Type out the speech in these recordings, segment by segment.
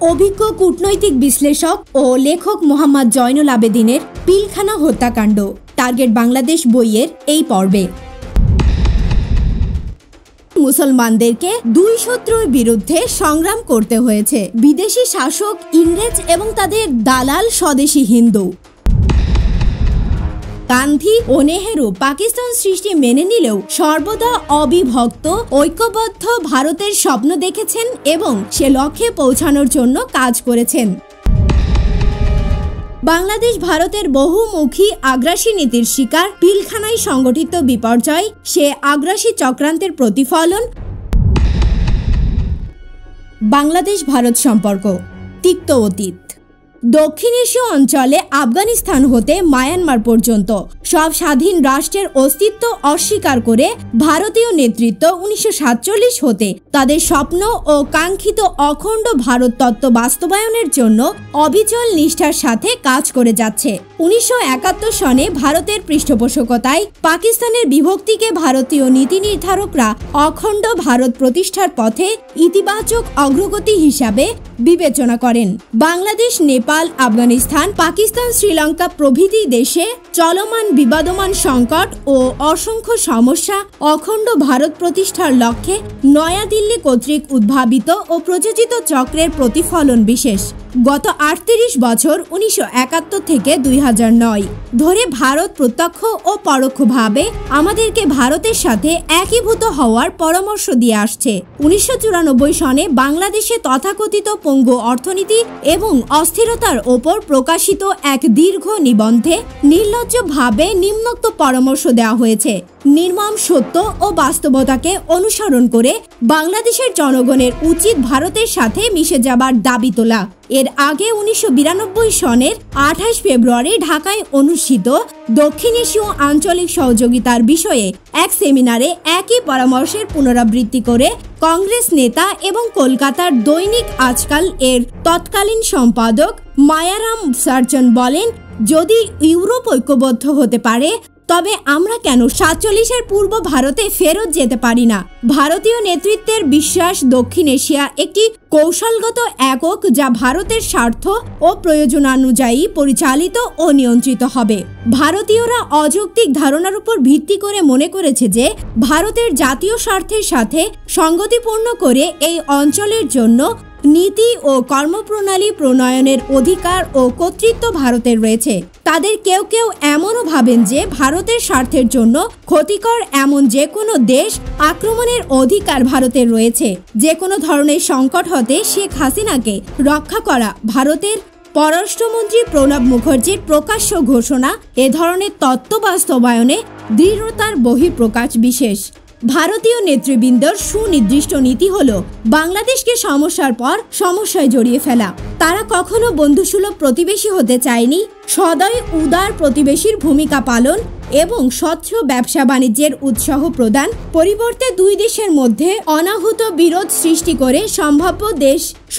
অভিজ্ঞ কূটনৈতিক বিশ্লেষক ও লেখক মোহাম্মদ জয়নুল আবেদিনের পিলখানা হত্যাকাণ্ড টার্গেট বাংলাদেশ বইয়ের এই পর্বে মুসলমানদেরকে দুই শত্রুর বিরুদ্ধে সংগ্রাম করতে হয়েছে। বিদেশি শাসক ইংরেজ এবং তাদের দালাল স্বদেশী হিন্দু। গান্ধী ও নেহেরু পাকিস্তান সৃষ্টি মেনে নিলেও সর্বদা অবিভক্ত ঐক্যবদ্ধ ভারতের স্বপ্ন দেখেছেন এবং সে লক্ষ্যে পৌঁছানোর জন্য কাজ করেছেন। বাংলাদেশ ভারতের বহুমুখী আগ্রাসী নীতির শিকার, পিলখানায় সংগঠিত বিপর্যয়, সে আগ্রাসী চক্রান্তের প্রতিফলন। বাংলাদেশ ভারত সম্পর্ক তিক্ত অতীত। দক্ষিণ এশীয় অঞ্চলে আফগানিস্তান হতে মায়ানমার পর্যন্ত সব স্বাধীন রাষ্ট্রের অস্তিত্ব অস্বীকার করে ভারতীয় নেতৃত্ব 1947 হতে তাদের স্বপ্ন ও কাঙ্ক্ষিত অখণ্ড ভারত তত্ত্ব বাস্তবায়নের জন্য অবিচল নিষ্ঠার সাথে কাজ করে যাচ্ছে। 1971 সনে ভারতের পৃষ্ঠপোষকতায় পাকিস্তানের বিভক্তিকে ভারতীয় নীতি নির্ধারকরা অখণ্ড ভারত প্রতিষ্ঠার পথে ইতিবাচক অগ্রগতি হিসাবে বিবেচনা করেন। বাংলাদেশ, নেপাল, আফগানিস্তান, পাকিস্তান, শ্রীলঙ্কা প্রভৃতি দেশে চলমান বিবাদমান সংকট ও অসংখ্য সমস্যা অখণ্ড ভারত প্রতিষ্ঠার লক্ষ্যে নয়াদিল্লি কর্তৃক উদ্ভাবিত ও প্রযোজিত চক্রের প্রতিফলন বিশেষ। গত 38 বছর 1971 থেকে 2009 ধরে ভারত প্রত্যক্ষ ও পরোক্ষভাবে আমাদেরকে ভারতের সাথে একীভূত হওয়ার পরামর্শ দিয়ে আসছে। 1994 সনে বাংলাদেশে তথাকথিত পঙ্গু অর্থনীতি এবং অস্থিরতার ওপর প্রকাশিত এক দীর্ঘ নিবন্ধে নির্লজ্জভাবে নিম্নোক্ত পরামর্শ দেওয়া হয়েছে। নির্মম সত্য ও বাস্তবতাকে অনুসরণ করে বাংলাদেশের জনগণের উচিত ভারতের সাথে মিশে যাবার দাবি তোলা। এর আগে 1992 সনের 28 ফেব্রুয়ারি ঢাকায় অনুষ্ঠিত দক্ষিণ এশীয় আঞ্চলিক সহযোগিতার বিষয়ে এক সেমিনারে একই পরামর্শের পুনরাবৃত্তি করে কংগ্রেস নেতা এবং কলকাতার দৈনিক আজকাল এর তৎকালীন সম্পাদক মায়ারাম সার্জন বলেন, যদি ইউরোপ ঐক্যবদ্ধ হতে পারে তবে আমরা কেন 47-এর পূর্ব ভারতে ফেরত যেতে পারি না? ভারতীয় নেতৃত্বের বিশ্বাস দক্ষিণ এশিয়া একটি কৌশলগত একক যা ভারতের স্বার্থ ও প্রয়োজনানুযায়ী পরিচালিত ও নিয়ন্ত্রিত হবে। ভারতীয়রা অযৌক্তিক ধারণার উপর ভিত্তি করে মনে করেছে যে ভারতের জাতীয় স্বার্থের সাথে সঙ্গতিপূর্ণ করে এই অঞ্চলের জন্য নীতি ও কর্মপ্রণালী প্রণয়নের অধিকার ও কর্তৃত্ব ভারতের রয়েছে। তাদের কেউ কেউ এমনও ভাবেন যে ভারতের স্বার্থের জন্য ক্ষতিকর এমন যে কোনো দেশ আক্রমণের অধিকার ভারতের রয়েছে। যে কোনো ধরনের সংকট হতে শেখ হাসিনাকে রক্ষা করা ভারতের। পররাষ্ট্রমন্ত্রী প্রণব মুখার্জির প্রকাশ্য ঘোষণা এ ধরনের তত্ত্ব বাস্তবায়নে দৃঢ়তার বহিঃপ্রকাশ বিশেষ। ভারতীয় নেতৃবৃন্দর সুনির্দিষ্ট নীতি হল বাংলাদেশকে সমস্যার পর সমস্যায় জড়িয়ে ফেলা। তারা কখনো বন্ধুসুলভ প্রতিবেশী হতে চায়নি, সদয় উদার প্রতিবেশীর ভূমিকা পালন এবং স্বচ্ছ ব্যবসা বাণিজ্যের উৎসাহ প্রদান পরিবর্তে দুই দেশের মধ্যে অনাহুত বিরোধ সৃষ্টি করে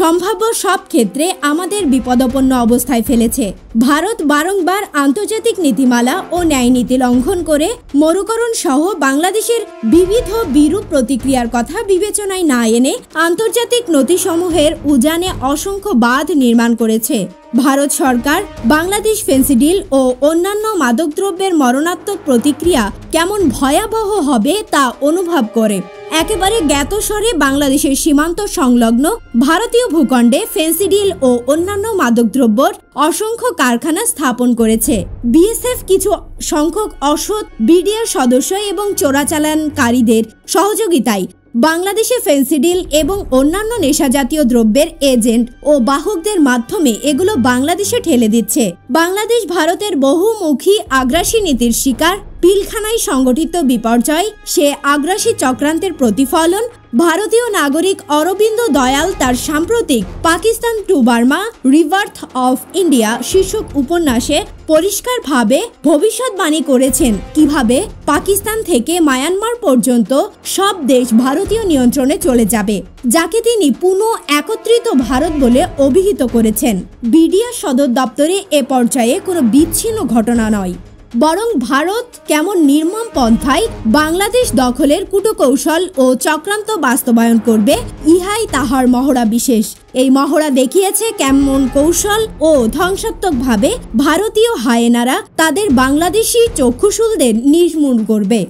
সম্ভাব্য সব ক্ষেত্রে আমাদের বিপদাপন্ন অবস্থায় ফেলেছে। ভারত বারংবার আন্তর্জাতিক নীতিমালা ও ন্যায় নীতি লঙ্ঘন করে মরুকরণ সহ বাংলাদেশের বিবিধ বিরূপ প্রতিক্রিয়ার কথা বিবেচনায় না এনে আন্তর্জাতিক নথিসমূহের উজানে অসংখ্য বাঁধ নির্মাণ করেছে। ভারত সরকার বাংলাদেশ ফেন্সিডিল ও অন্যান্য মাদকদ্রব্যের মরণাত্মক প্রতিক্রিয়া কেমন ভয়াবহ হবে তা অনুভব করে একেবারে জ্ঞাতস্বরে বাংলাদেশের সীমান্ত সংলগ্ন ভারতীয় ভূখণ্ডে ফেন্সিডিল ও অন্যান্য মাদকদ্রব্যের অসংখ্য কারখানা স্থাপন করেছে। বিএসএফ কিছু সংখ্যক অসৎ বিডিআর সদস্য এবং চোরাচালানকারীদের সহযোগিতায় বাংলাদেশে ফেন্সিডিল এবং অন্যান্য নেশাজাতীয় দ্রব্যের এজেন্ট ও বাহকদের মাধ্যমে এগুলো বাংলাদেশে ঠেলে দিচ্ছে। বাংলাদেশ ভারতের বহুমুখী আগ্রাসী নীতির শিকার, পিলখানায় সংগঠিত বিপর্যয়, সে আগ্রাসী চক্রান্তের প্রতিফলন। ভারতীয় নাগরিক অরবিন্দ দয়াল তার সাম্প্রতিক Pakistan to Burma rebirth of India শীর্ষক উপন্যাসে পরিষ্কারভাবে ভবিষ্যৎবাণী করেছেন কিভাবে পাকিস্তান থেকে মায়ানমার পর্যন্ত সব দেশ ভারতীয় নিয়ন্ত্রণে চলে যাবে, যাকে তিনি পুনঃ একত্রিত ভারত বলে অভিহিত করেছেন। বিডিআর সদর দপ্তরে এ পর্যায়ে কোনো বিচ্ছিন্ন ঘটনা নয়। বরং ভারত কেমন নির্মম পন্থায় বাংলাদেশ দখলের কূটকৌশল ও চক্রান্ত বাস্তবায়ন করবে, ইহাই তাহার মহড়া বিশেষ। এই মহড়া দেখিয়েছে কেমন কৌশল ও ধ্বংসাত্মকভাবে ভারতীয় হায়েনারা তাদের বাংলাদেশি চক্ষুশূলদের নির্মূল করবে।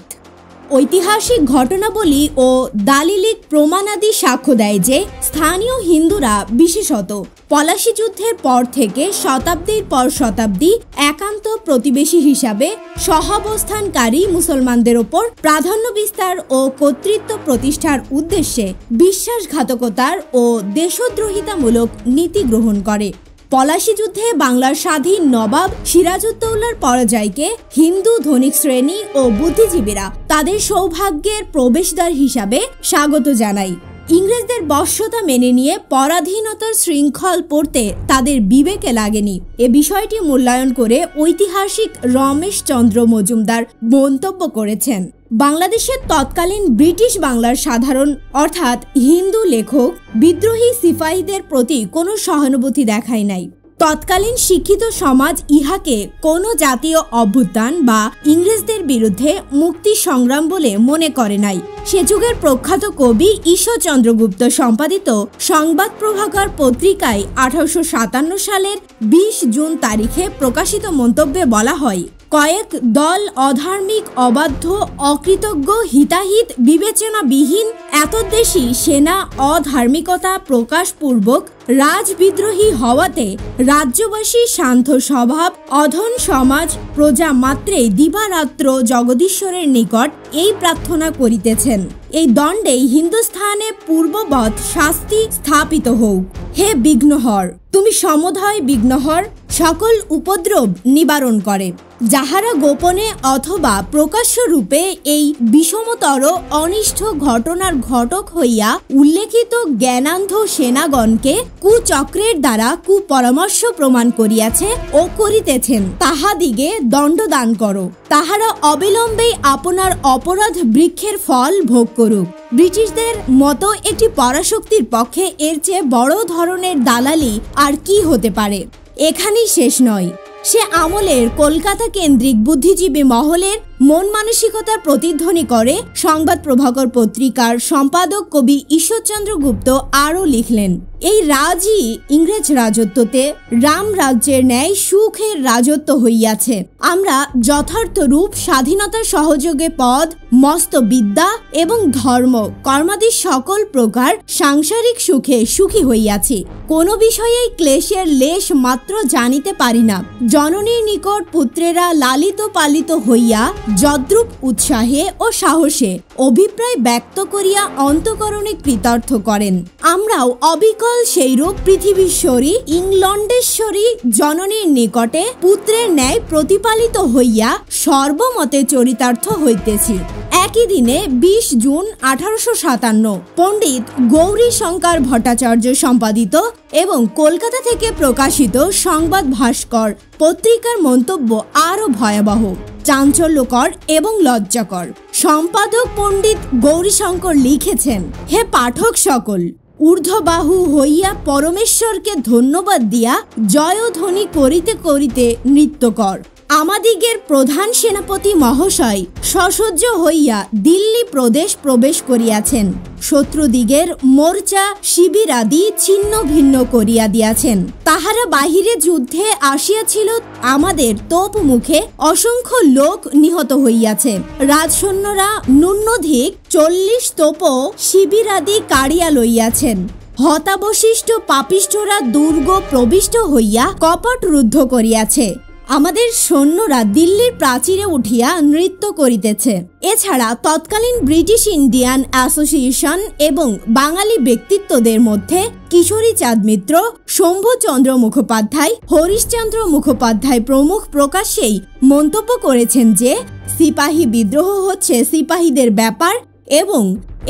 ঐতিহাসিক ঘটনাবলী ও দালিলিক প্রমাণাদি সাক্ষ্য দেয় যে স্থানীয় হিন্দুরা, বিশেষত পলাশী যুদ্ধের পর থেকে শতাব্দীর পর শতাব্দী একান্ত প্রতিবেশী হিসাবে সহাবস্থানকারী মুসলমানদের ওপর প্রাধান্য বিস্তার ও কর্তৃত্ব প্রতিষ্ঠার উদ্দেশ্যে বিশ্বাসঘাতকতার ও দেশদ্রোহিতামূলক নীতি গ্রহণ করে। পলাশী যুদ্ধে বাংলার স্বাধীন নবাব সিরাজউদ্দৌলার পরাজয়কে হিন্দু ধনিক শ্রেণী ও বুদ্ধিজীবীরা তাদের সৌভাগ্যের প্রবেশদ্বার হিসাবে স্বাগত জানায়। ইংরেজদের বশ্যতা মেনে নিয়ে পরাধীনতার শৃঙ্খল পড়তে তাদের বিবেকে লাগেনি। এ বিষয়টি মূল্যায়ন করে ঐতিহাসিক রমেশ চন্দ্র মজুমদার মন্তব্য করেছেন, বাংলাদেশের তৎকালীন ব্রিটিশ বাংলার সাধারণ অর্থাৎ হিন্দু লেখক বিদ্রোহী সিপাহীদের প্রতি কোনো সহানুভূতি দেখায় নাই। তৎকালীন শিক্ষিত সমাজ ইহাকে কোনো জাতীয় অভ্যুত্থান বা ইংরেজদের বিরুদ্ধে মুক্তি সংগ্রাম বলে মনে করে নাই। সে যুগের প্রখ্যাত কবি ঈশ্বরচন্দ্র গুপ্ত সম্পাদিত সংবাদ প্রভাকর পত্রিকায় 1857 সালের 20 জুন তারিখে প্রকাশিত মন্তব্যে বলা হয়, কয়েক দল অধার্মিক, অবাধ্য, অকৃতজ্ঞ, হিতাহিত বিবেচনাবিহীন এতদ্দেশী সেনা অধার্মিকতা প্রকাশপূর্বক রাজবিদ্রোহী হওয়াতে রাজ্যবাসী শান্ত স্বভাব অধন সমাজ প্রজা মাত্রেই দিবারাত্র জগদীশ্বরের নিকট এই প্রার্থনা করিতেছেন, এই দণ্ডেই হিন্দুস্থানে পূর্ববৎ শাস্তি স্থাপিত হোক। হে বিঘ্নহর, তুমি সমুদয় বিঘ্নহর সকল উপদ্রব নিবারণ করে। যাহারা গোপনে অথবা প্রকাশ্য রূপে এই বিষমতর অনিষ্ঠ ঘটনার ঘটক হইয়া উল্লেখিত জ্ঞানান্ধ সেনাগণকে কুচক্রের দ্বারা কুপরামর্শ প্রমাণ করিয়াছে ও করিতেছেন, তাহাদিগে দণ্ডদান করো। তাহারা অবিলম্বে আপনার অপরাধ বৃক্ষের ফল ভোগ করুক। ব্রিটিশদের মতো একটি পরাশক্তির পক্ষে এর চেয়ে বড় ধরনের দালালি আর কি হতে পারে? এখানেই শেষ নয়। সে আমলের কলকাতা কেন্দ্রিক বুদ্ধিজীবী মহলের মন মানসিকতার প্রতিধ্বনি করে সংবাদ প্রভাকর পত্রিকার সম্পাদক কবি ঈশ্বরচন্দ্র গুপ্ত আরও লিখলেন, এই রাজই ইংরেজ রাজত্বতে রাম রাজ্যের ন্যায় সুখের রাজত্ব হইয়াছে। আমরা যথার্থ রূপ স্বাধীনতার সহযোগে পদ, মস্ত বিদ্যা এবং ধর্ম কর্মাদি সকল প্রকার সাংসারিক সুখে সুখী হইয়াছি। কোনো বিষয়েই ক্লেশের লেশ মাত্র জানিতে পারি না। জননীর নিকট পুত্রেরা লালিত পালিত হইয়া যদ্রূপ উৎসাহে ও সাহসে অভিপ্রায় ব্যক্ত করিয়া অন্তঃকরণে কৃতার্থ করেন, আমরাও অবিকল সেইরূপ পৃথিবীশ্বরী ইংলণ্ডেশ্বরী জননীর নিকটে পুত্রের ন্যায় প্রতিপালিত হইয়া সর্বমতে চরিতার্থ হইতেছি। একই দিনে 20 জুন 1857 পণ্ডিত গৌরী শঙ্কর ভট্টাচার্য সম্পাদিত এবং কলকাতা থেকে প্রকাশিত সংবাদ ভাস্কর পত্রিকার মন্তব্য আরও ভয়াবহ, চাঞ্চল্যকর এবং লজ্জাকর। সম্পাদক পণ্ডিত গৌরীশঙ্কর লিখেছেন, হে পাঠক সকল, ঊর্ধ্ববাহু হইয়া পরমেশ্বরকে ধন্যবাদ দিয়া জয়ধ্বনি করিতে করিতে নৃত্য কর। আমাদিগের প্রধান সেনাপতি মহাশয় সসজ্জ হইয়া দিল্লি প্রদেশ প্রবেশ করিয়াছেন। শত্রুদিগের মোর্চা শিবিরাদি ছিন্ন ভিন্ন করিয়া দিয়াছেন। তাহারা বাহিরে যুদ্ধে আসিয়াছিল, আমাদের তোপ মুখে অসংখ্য লোক নিহত হইয়াছে। রাজসৈন্যরা ন্যূনাধিক 40 তোপ শিবিরাদি কাড়িয়া লইয়াছেন। হতাবশিষ্ট পাপিষ্ঠরা দুর্গ প্রবিষ্ট হইয়া কপট রুদ্ধ করিয়াছে। আমাদের সৈন্যরা দিল্লির প্রাচীরে উঠিয়া নৃত্য করিতেছে। এছাড়া তৎকালীন ব্রিটিশ ইন্ডিয়ান অ্যাসোসিয়েশন এবং বাঙালি ব্যক্তিত্বদের মধ্যে কিশোরী চাঁদ মিত্র, শম্ভুচন্দ্র মুখোপাধ্যায়, হরিশচন্দ্র মুখোপাধ্যায় প্রমুখ প্রকাশ্যেই মন্তব্য করেছেন যে সিপাহী বিদ্রোহ হচ্ছে সিপাহীদের ব্যাপার এবং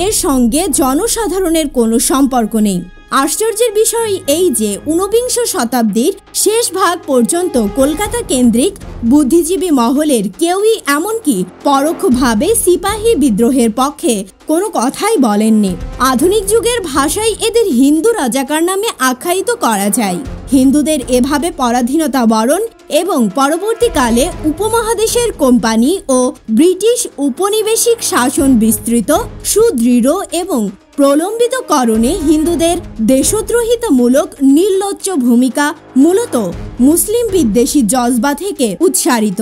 এর সঙ্গে জনসাধারণের কোনো সম্পর্ক নেই। আশ্চর্যের বিষয় এই যে 19বিংশ শতাব্দীর শেষ ভাগ পর্যন্ত কলকাতা কেন্দ্রিক বুদ্ধিজীবী মহলের কেউই এমনকি পরোক্ষভাবে সিপাহী বিদ্রোহের পক্ষে কোনো কথাই বলেননি। আধুনিক যুগের ভাষায় এদের হিন্দু রাজাকার নামে আখ্যায়িত করা যায়। হিন্দুদের এভাবে পরাধীনতা বরণ এবং পরবর্তীকালে উপমহাদেশের কোম্পানি ও ব্রিটিশ উপনিবেশিক শাসন বিস্তৃত, সুদৃঢ় এবং প্রলম্বিতকরণে হিন্দুদের দেশদ্রোহিতামূলক নির্লজ্জ ভূমিকা মূলত মুসলিম বিদ্বেষী জজবা থেকে উৎসারিত।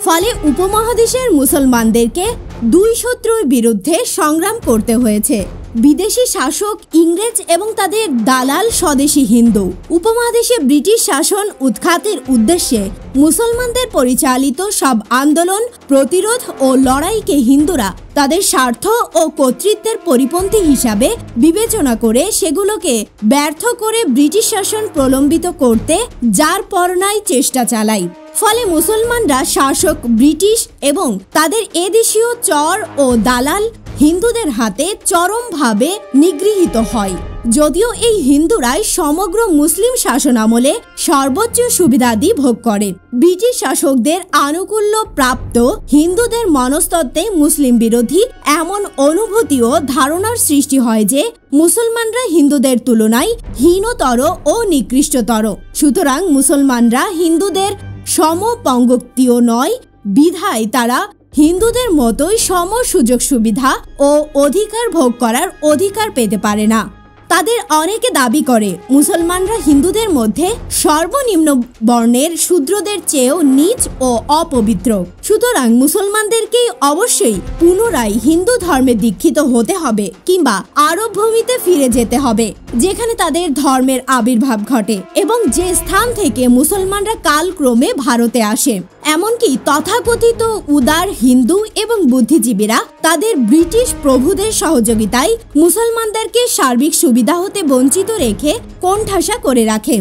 ফলে উপমহাদেশের মুসলমানদেরকে দুই শত্রুর বিরুদ্ধে সংগ্রাম করতে হয়েছে: বিদেশি শাসক ইংরেজ এবং তাদের দালাল স্বদেশী হিন্দু। উপমহাদেশে ব্রিটিশ শাসন উৎখাতের উদ্দেশ্যে মুসলমানদের পরিচালিত সব আন্দোলন, প্রতিরোধ ও লড়াইকে হিন্দুরা তাদের স্বার্থ ও কর্তৃত্বের পরিপন্থী হিসাবে বিবেচনা করে সেগুলোকে ব্যর্থ করে ব্রিটিশ শাসন প্রলম্বিত করতে যার পরনাই চেষ্টা চালায়। ফলে মুসলমানরা শাসক ব্রিটিশ এবং তাদের এদেশীয় চর ও দালাল হিন্দুদের হাতে চরমভাবে নিগৃহীত হয়। যদিও এই হিন্দুরাই সমগ্র মুসলিম শাসনামলে সর্বোচ্চ সুবিধাদি ভোগ করে, ব্রিটিশ শাসকদের আনুকূল্য প্রাপ্ত হিন্দুদের মনস্তত্ত্বে মুসলিম বিরোধী এমন অনুভূতি ও ধারণার সৃষ্টি হয় যে মুসলমানরা হিন্দুদের তুলনায় হীনতর ও নিকৃষ্টতর। সুতরাং মুসলমানরা হিন্দুদের সমপঙ্গক্তিও নয়, বিধায় তারা হিন্দুদের মতোই সম সুযোগ সুবিধা ও অধিকার ভোগ করার অধিকার পেতে পারে না। তাদের অনেকে দাবি করে মুসলমানরা হিন্দুদের মধ্যে সর্বনিম্ন বর্ণের শূদ্রদের চেয়েও নীচ ও অপবিত্র। সুতরাং মুসলমানদেরকেই অবশ্যই পুনরায় হিন্দু ধর্মে দীক্ষিত হতে হবে কিংবা আরব ভূমিতে ফিরে যেতে হবে, যেখানে তাদের ধর্মের আবির্ভাব ঘটে এবং যে স্থান থেকে মুসলমানরা কালক্রমে ভারতে আসে। এমনকি তথাকথিত উদার হিন্দু এবং বুদ্ধিজীবীরা তাদের ব্রিটিশ প্রভুদের সহযোগিতায় মুসলমানদেরকে সার্বিক সুবিধা হতে বঞ্চিত রেখে কোণঠাসা করে রাখে।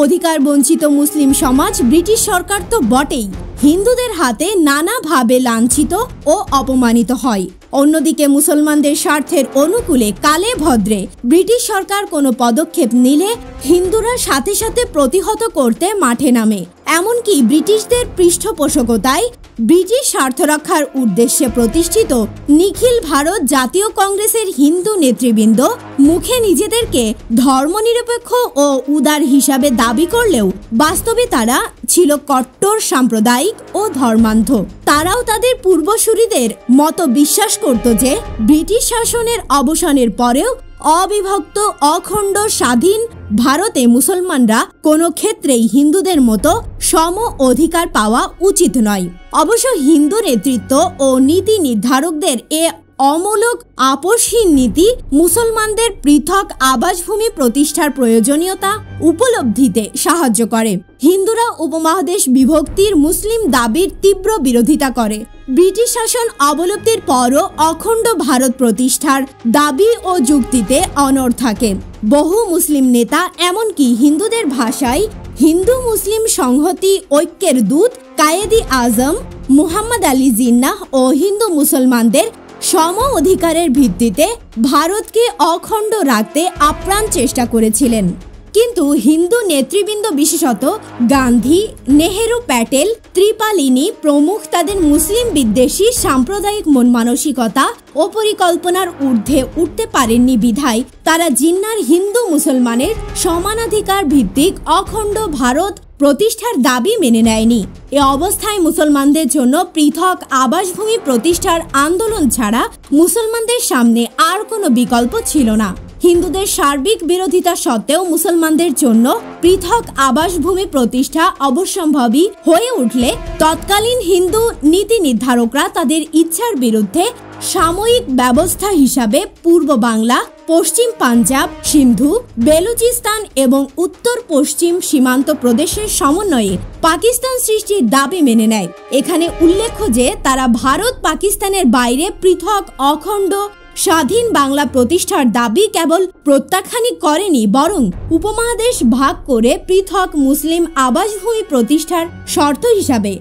অধিকার বঞ্চিত মুসলিম সমাজ ব্রিটিশ সরকার তো বটেই, হিন্দুদের হাতে নানাভাবে লাঞ্ছিত ও অপমানিত হয়। অন্যদিকে মুসলমানদের স্বার্থের অনুকূলে কালে ভদ্রে ব্রিটিশ সরকার কোনো পদক্ষেপ নিলে হিন্দুরা সাথে সাথে প্রতিহত করতে মাঠে নামে। এমনকি ব্রিটিশদের পৃষ্ঠপোষকতায় ব্রিটিশ স্বার্থ রক্ষার উদ্দেশ্যে প্রতিষ্ঠিত নিখিল ভারত জাতীয় কংগ্রেসের হিন্দু নেতৃবৃন্দ মুখে নিজেদেরকে ধর্মনিরপেক্ষ ও উদার হিসাবে দাবি করলেও বাস্তবে তারা ছিল কট্টর সাম্প্রদায়িক ও ধর্মান্ধ। তারাও তাদের পূর্বসূরীদের মতো বিশ্বাস করত যে ব্রিটিশ শাসনের অবসানের পরেও অবিভক্ত অখণ্ড স্বাধীন ভারতে মুসলমানরা কোনো ক্ষেত্রেই হিন্দুদের মতো সম অধিকার পাওয়া উচিত নয়। অবশ্য হিন্দু নেতৃত্ব ও নীতি নির্ধারকদের এ অমূলক আপোষহীন নীতি মুসলমানদের পৃথক আবাসভূমি প্রতিষ্ঠার প্রয়োজনীয়তা উপলব্ধিতে সাহায্য করে। হিন্দুরা উপমহাদেশ বিভক্তির মুসলিম দাবির তীব্র বিরোধিতা করে। ব্রিটিশ শাসন অবলব্ধির পরও অখণ্ড ভারত প্রতিষ্ঠার দাবি ও যুক্তিতে অনড় থাকে। বহু মুসলিম নেতা এমনকি হিন্দুদের ভাষায় হিন্দু মুসলিম সংহতি ঐক্যের দূত কায়েদি আজম মুহাম্মদ আলী জিন্নাহ ও হিন্দু মুসলমানদের সম অধিকারের ভিত্তিতে ভারতকে অখণ্ড রাখতে আপ্রাণ চেষ্টা করেছিলেন। কিন্তু হিন্দু নেতৃবৃন্দ বিশেষত গান্ধী, নেহেরু, প্যাটেল, ত্রিপালিনী প্রমুখ তাদের মুসলিম বিদ্বেষী সাম্প্রদায়িক মন মানসিকতা ও পরিকল্পনার ঊর্ধ্বে উঠতে পারেননি বিধায় তারা জিন্নার হিন্দু মুসলমানের সমানাধিকার ভিত্তিক অখণ্ড ভারত প্রতিষ্ঠার দাবি মেনে নেয়নি। এ অবস্থায় মুসলমানদের জন্য পৃথক আবাসভূমি প্রতিষ্ঠার আন্দোলন ছাড়া মুসলমানদের সামনে আর কোনো বিকল্প ছিল না। হিন্দুদের সার্বিক বিরোধিতা সত্ত্বেও মুসলমানদের জন্য পৃথক আবাসভূমি প্রতিষ্ঠা অবশ্যম্ভাবী হয়ে উঠলে তৎকালীন হিন্দু নীতি নির্ধারকরা তাদের ইচ্ছার বিরুদ্ধে সাময়িক ব্যবস্থা হিসাবে পূর্ব বাংলা, পশ্চিম পাঞ্জাব, সিন্ধু, বেলুচিস্তান এবং উত্তর পশ্চিম সীমান্ত প্রদেশের সমন্বয়ে পাকিস্তান সৃষ্টির দাবি মেনে নেয়। এখানে উল্লেখ্য যে তারা ভারত পাকিস্তানের বাইরে পৃথক অখণ্ড স্বাধীন বাংলা প্রতিষ্ঠার দাবি কেবল প্রত্যাখ্যানই করেনি, বরং উপমহাদেশ ভাগ করে পৃথক মুসলিম আবাসভূমি প্রতিষ্ঠার শর্ত হিসাবে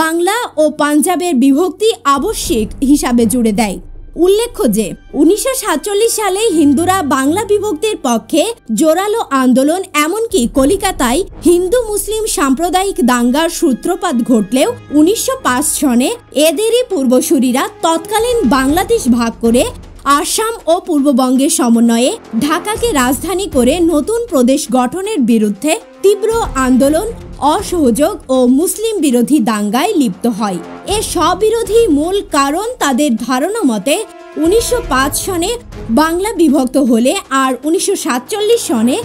বাংলা ও পাঞ্জাবের বিভক্তি আবশ্যিক হিসাবে জুড়ে দেয়। উল্লেখ্য যে 1947 সালে হিন্দুরা বাংলা বিভক্তির পক্ষে জোরালো আন্দোলন, এমনকি কলিকাতায় হিন্দু মুসলিম সাম্প্রদায়িক দাঙ্গার সূত্রপাত ঘটলেও 1905 সনে এদেরই পূর্বসূরীরা তৎকালীন বাংলাদেশ ভাগ করে আসাম ও পূর্ববঙ্গের সমন্বয়ে ঢাকাকে রাজধানী করে নতুন প্রদেশ গঠনের বিরুদ্ধে তীব্র আন্দোলন, অসহযোগ ও মুসলিম বিরোধী দাঙ্গায় লিপ্ত হয়। এ স্ববিরোধী মূল কারণ তাদের ধারণা মতে 1905 সনে বাংলা বিভক্ত হলে আর 1947 সনে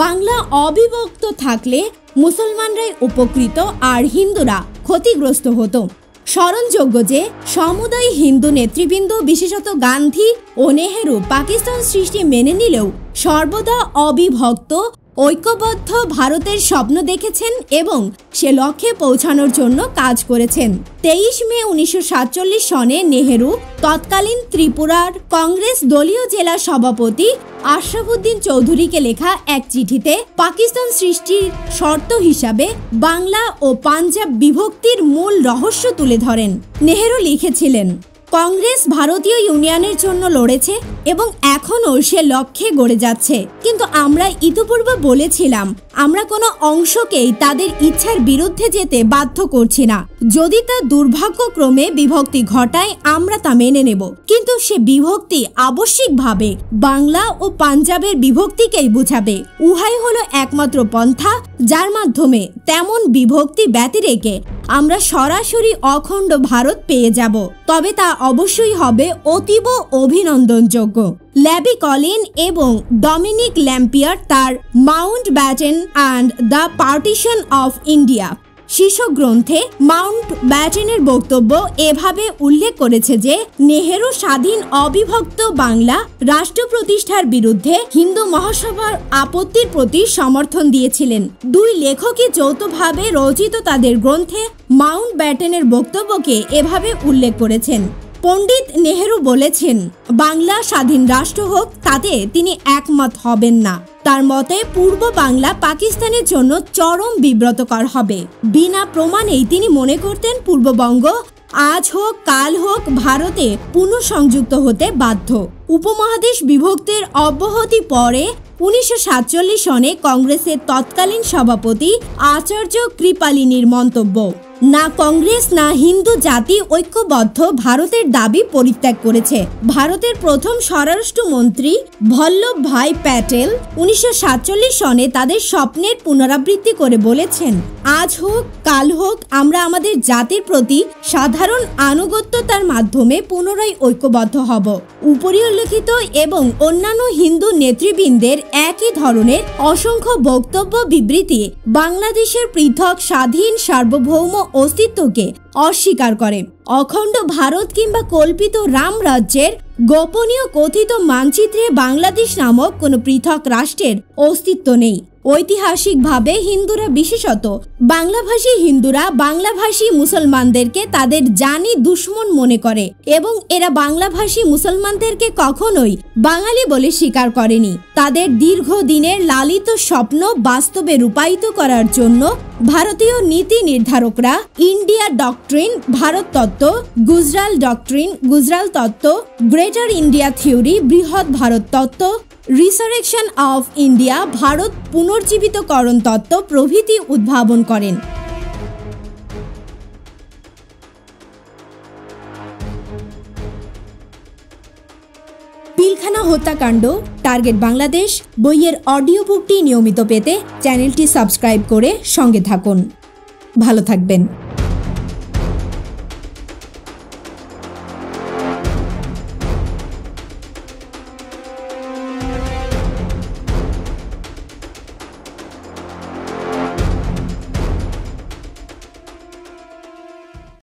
বাংলা অবিভক্ত থাকলে মুসলমানরাই উপকৃত আর হিন্দুরা ক্ষতিগ্রস্ত হতো। স্মরণযোগ্য যে সমুদায় হিন্দু নেতৃবৃন্দ বিশেষত গান্ধী ও নেহেরু পাকিস্তান সৃষ্টি মেনে নিলেও সর্বদা অবিভক্ত ঐক্যবদ্ধ ভারতের স্বপ্ন দেখেছেন এবং সে লক্ষ্যে পৌঁছানোর জন্য কাজ করেছেন। 23 মে 1947 সনে নেহেরু তৎকালীন ত্রিপুরার কংগ্রেস দলীয় জেলা সভাপতি আশরাফুদ্দিন চৌধুরীকে লেখা এক চিঠিতে পাকিস্তান সৃষ্টির শর্ত হিসাবে বাংলা ও পাঞ্জাব বিভক্তির মূল রহস্য তুলে ধরেন। নেহেরু লিখেছিলেন, কংগ্রেস ভারতীয় ইউনিয়নের জন্য লড়েছে এবং এখনও সে লক্ষ্যে গড়ে যাচ্ছে, কিন্তু আমরা ইতিপূর্বে বলেছিলাম আমরা কোনো অংশকেই তাদের ইচ্ছার বিরুদ্ধে যেতে বাধ্য করছি না। যদি তা দুর্ভাগ্যক্রমে বিভক্তি ঘটায় আমরা তা মেনে নেব, কিন্তু সে বিভক্তি আবশ্যিকভাবে বাংলা ও পাঞ্জাবের বিভক্তিকেই বুঝাবে। উহাই হলো একমাত্র পন্থা যার মাধ্যমে তেমন বিভক্তি ব্যতিরেকে আমরা সরাসরি অখণ্ড ভারত পেয়ে যাব, তবে তা অবশ্যই হবে অতীব অভিনন্দনযোগ্য। ল্যাবি কলিন এবং ডমিনিক ল্যাম্পিয়ার তার Mount Batten and the partition of India শীর্ষক গ্রন্থে মাউন্ট ব্যাটেনের বক্তব্য এভাবে উল্লেখ করেছে যে নেহেরু স্বাধীন অবিভক্ত বাংলা রাষ্ট্র প্রতিষ্ঠার বিরুদ্ধে হিন্দু মহাসভার আপত্তির প্রতি সমর্থন দিয়েছিলেন। দুই লেখকই যৌথভাবে রচিত তাদের গ্রন্থে মাউন্ট ব্যাটেনের বক্তব্যকে এভাবে উল্লেখ করেছেন। পণ্ডিত নেহেরু বলেছেন, বাংলা স্বাধীন রাষ্ট্র হোক তাতে তিনি একমত হবেন না। তার মতে পূর্ব বাংলা পাকিস্তানের জন্য চরম বিব্রতকর হবে। বিনা প্রমাণেই তিনি মনে করতেন পূর্ববঙ্গ আজ হোক কাল হোক ভারতে পুনঃসংযুক্ত হতে বাধ্য। উপমহাদেশ বিভক্তির অব্যাহতি পরে 1947 সনে কংগ্রেসের তৎকালীন সভাপতি আচার্য কৃপালিনীর মন্তব্য, না কংগ্রেস না হিন্দু জাতি ঐক্যবদ্ধ ভারতের দাবি পরিত্যাগ করেছে। ভারতের প্রথম স্বরাষ্ট্রমন্ত্রী বল্লভ ভাই প্যাটেল 1947 সনে তাদের স্বপ্নের পুনরাবৃত্তি করে বলেছেন, আজ হোক কাল হোক আমরা আমাদের জাতির প্রতি সাধারণ আনুগত্যতার মাধ্যমে পুনরায় ঐক্যবদ্ধ হব। উপরিউল্লেখিত এবং অন্যান্য হিন্দু নেতৃবৃন্দের একই ধরনের অসংখ্য বক্তব্য বিবৃতি বাংলাদেশের পৃথক স্বাধীন সার্বভৌম অস্তিত্বকে অস্বীকার করে। অখণ্ড ভারত কিংবা কল্পিত রাম রাজ্যের গোপনীয় কথিত মানচিত্রে বাংলাদেশ নামক কোনো পৃথক রাষ্ট্রের অস্তিত্ব নেই। ঐতিহাসিকভাবে হিন্দুরা, বিশেষত বাংলাভাষী হিন্দুরা বাংলাভাষী মুসলমানদেরকে তাদের জানি দুশ্মন মনে করে এবং এরা বাংলাভাষী মুসলমানদেরকে কখনোই বাঙালি বলে স্বীকার করেনি। তাদের দীর্ঘদিনের লালিত স্বপ্ন বাস্তবে রূপায়িত করার জন্য ভারতীয় নীতি নির্ধারকরা ইন্ডিয়া ডক্ট্রিন, ভারত তত্ত্ব, গুজরাল ডক্ট্রিন, গুজরাল তত্ত্ব, গ্রেটার ইন্ডিয়া থিওরি, বৃহৎ ভারত তত্ত্ব, রিসারেকশন অফ ইন্ডিয়া, ভারত পুনর্জীবিতকরণ তত্ত্ব প্রভৃতি উদ্ভাবন করেন। পিলখানা হত্যাকাণ্ড, টার্গেট বাংলাদেশ বইয়ের অডিও বুকটি নিয়মিত পেতে চ্যানেলটি সাবস্ক্রাইব করে সঙ্গে থাকুন। ভালো থাকবেন।